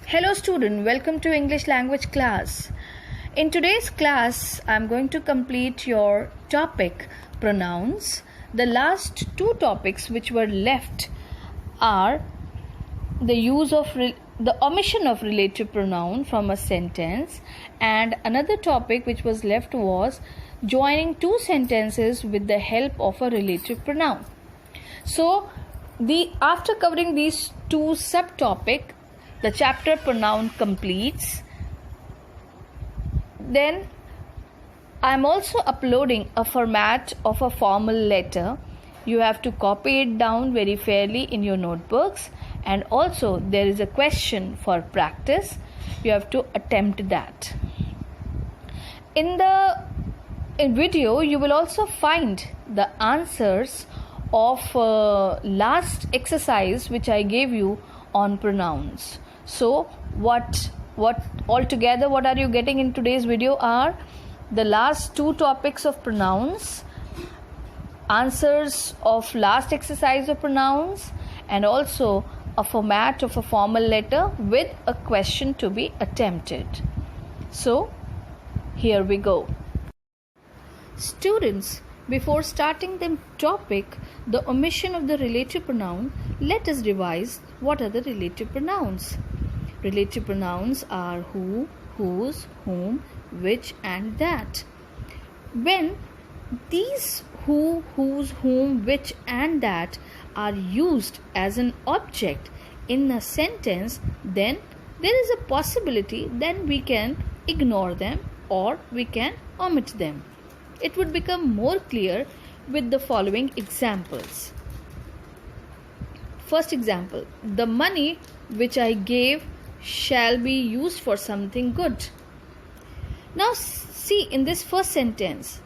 Hello student, welcome to English language class. In today's class, I'm going to complete your topic pronouns. The last two topics which were left are the omission of relative pronoun from a sentence, and another topic which was left was joining two sentences with the help of a relative pronoun. So after covering these two subtopics, the chapter pronoun completes. Then I'm also uploading a format of a formal letter. You have to copy it down very fairly in your notebooks, and also there is a question for practice. You have to attempt that. In the video you will also find the answers of last exercise which I gave you on pronouns. So what altogether what are you getting in today's video are the last two topics of pronouns, answers of last exercise of pronouns, and also a format of a formal letter with a question to be attempted. So here we go. Students, before starting the topic, the omission of the relative pronoun, let us revise what are the relative pronouns. Relative pronouns are who, whose, whom, which, and that. When these who, whose, whom, which, and that are used as an object in a sentence, then there is a possibility then we can ignore them or we can omit them. It would become more clear with the following examples. First example, the money which I gave shall be used for something good. Now see, in this first sentence,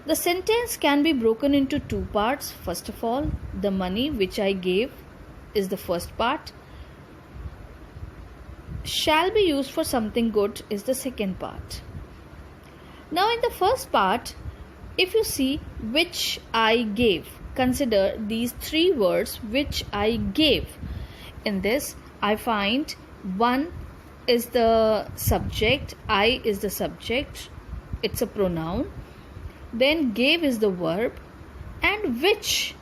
the sentence can be broken into two parts. First of all, the money which I gave is the first part. Shall be used for something good is the second part. Now in the first part, if you see which I gave, consider these three words which I gave. In this I find one is the subject, I is the subject, it's a pronoun. Then gave is the verb, and which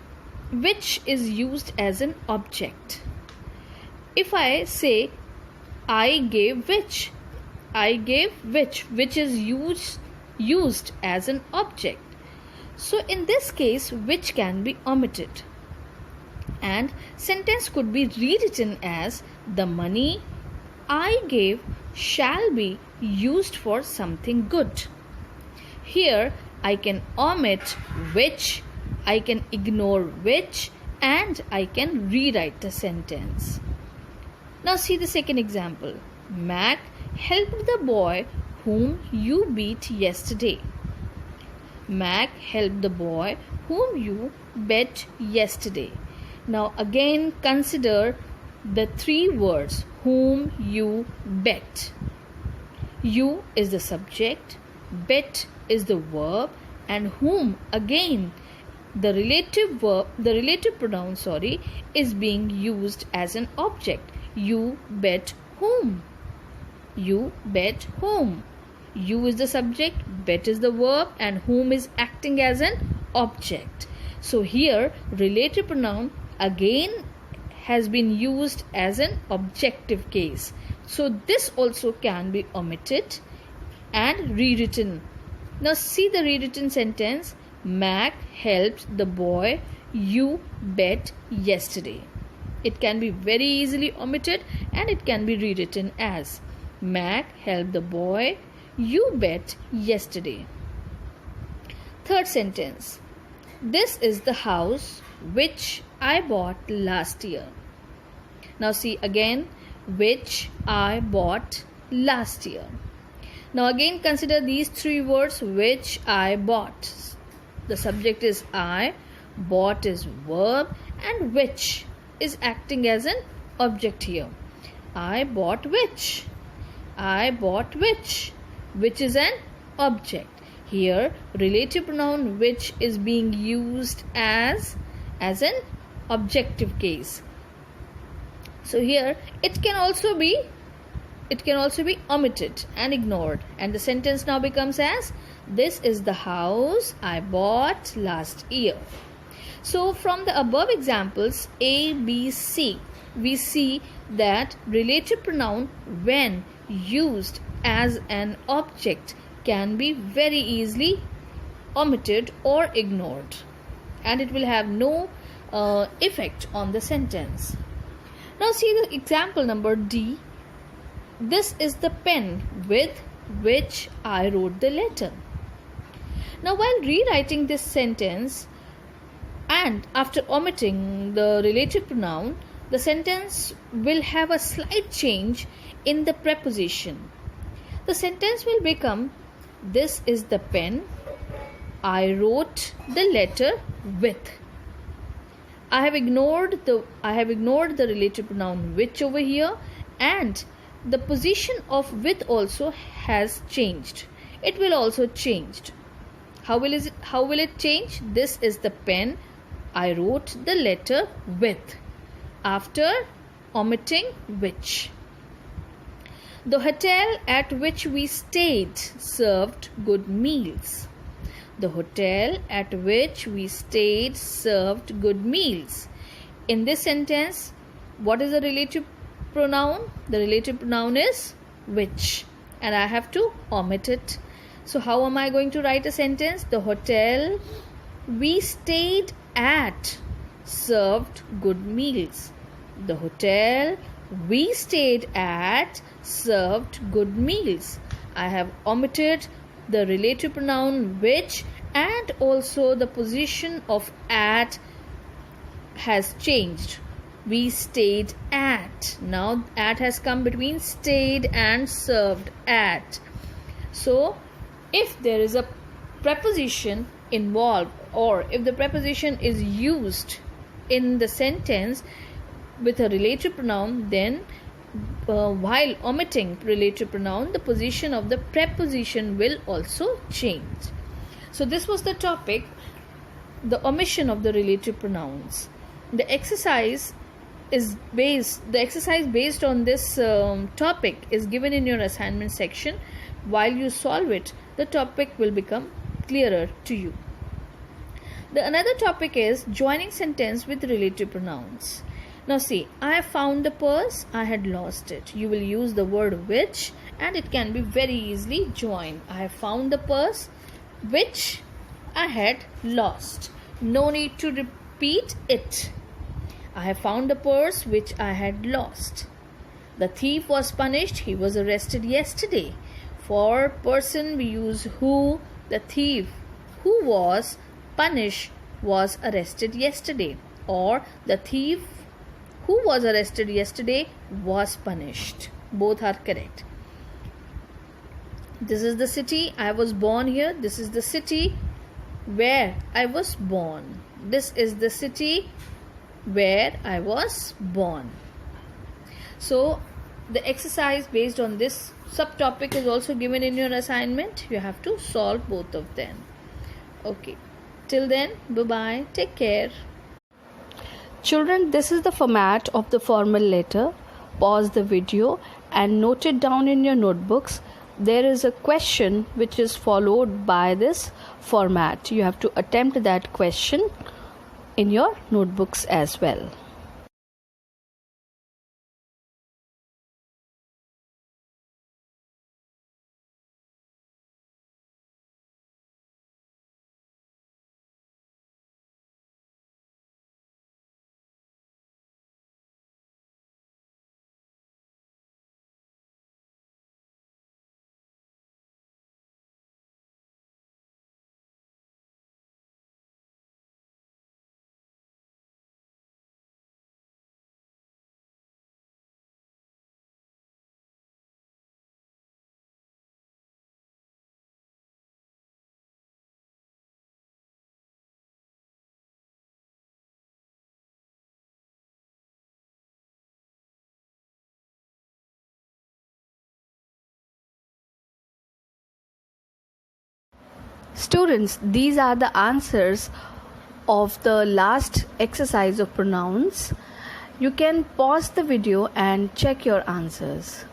is used as an object. If I say I gave which is used as an object. So in this case, which can be omitted, and sentence could be rewritten as the money I gave shall be used for something good. Here I can omit which, I can ignore which, and I can rewrite the sentence. Now see the second example. Mac helped the boy whom you beat yesterday. Mac helped the boy whom you bet yesterday. Now again consider the three words whom you bet. You is the subject, bet is the verb, and whom again the relative pronoun is being used as an object. You bet whom. You bet whom. You is the subject, bet is the verb, and whom is acting as an object. So here relative pronoun again has been used as an objective case. So this also can be omitted and rewritten. Now see the rewritten sentence. Mac helped the boy you bet yesterday. It can be very easily omitted and it can be rewritten as Mac helped the boy you bet yesterday. Third sentence. This is the house which I bought last year. Now see again, which I bought last year. Now again consider these three words which I bought. The subject is I, bought is verb, and which is acting as an object here. I bought which. I bought which. Which is an object. Here relative pronoun which is being used as an objective case. So here it can also be it can also be omitted and ignored, and the sentence now becomes as, this is the house I bought last year. So from the above examples A, B, C, we see that relative pronoun when used as an object can be very easily omitted or ignored, and it will have no effect on the sentence. Now see the example number D. This is the pen with which I wrote the letter. Now while rewriting this sentence and after omitting the relative pronoun, the sentence will have a slight change in the preposition. The sentence will become, this is the pen I wrote the letter with. I have ignored the relative pronoun which over here, and the position of with also has changed. It will also change. How will it change? This is the pen I wrote the letter with, after omitting which. The hotel at which we stayed served good meals. The hotel at which we stayed served good meals. In this sentence, what is the relative pronoun? The relative pronoun is which, and I have to omit it. So how am I going to write a sentence? The hotel we stayed at served good meals. The hotel we stayed at served good meals. I have omitted the relative pronoun which, and also the position of at has changed. We stayed at. Now at has come between stayed and served at. So if there is a preposition involved, or if the preposition is used in the sentence with a relative pronoun, then while omitting relative pronoun, the position of the preposition will also change. So this was the topic, the omission of the relative pronouns. The exercise based on this topic is given in your assignment section. While you solve it, the topic will become clearer to you. The another topic is joining sentence with relative pronouns. Now see, I have found the purse, I had lost it. You will use the word which, and it can be very easily joined. I have found the purse which I had lost. No need to repeat it. I have found the purse which I had lost. The thief was punished, he was arrested yesterday. For person we use who. The thief who was punished was arrested yesterday, or the thief who was arrested yesterday was punished. Both are correct. This is the city I was born here. This is the city where I was born. This is the city where I was born. So the exercise based on this subtopic is also given in your assignment. You have to solve both of them. Okay. Till then, bye-bye. Take care. Children, this is the format of the formal letter. Pause the video and note it down in your notebooks. There is a question which is followed by this format. You have to attempt that question in your notebooks as well. Students, these are the answers of the last exercise of pronouns. You can pause the video and check your answers.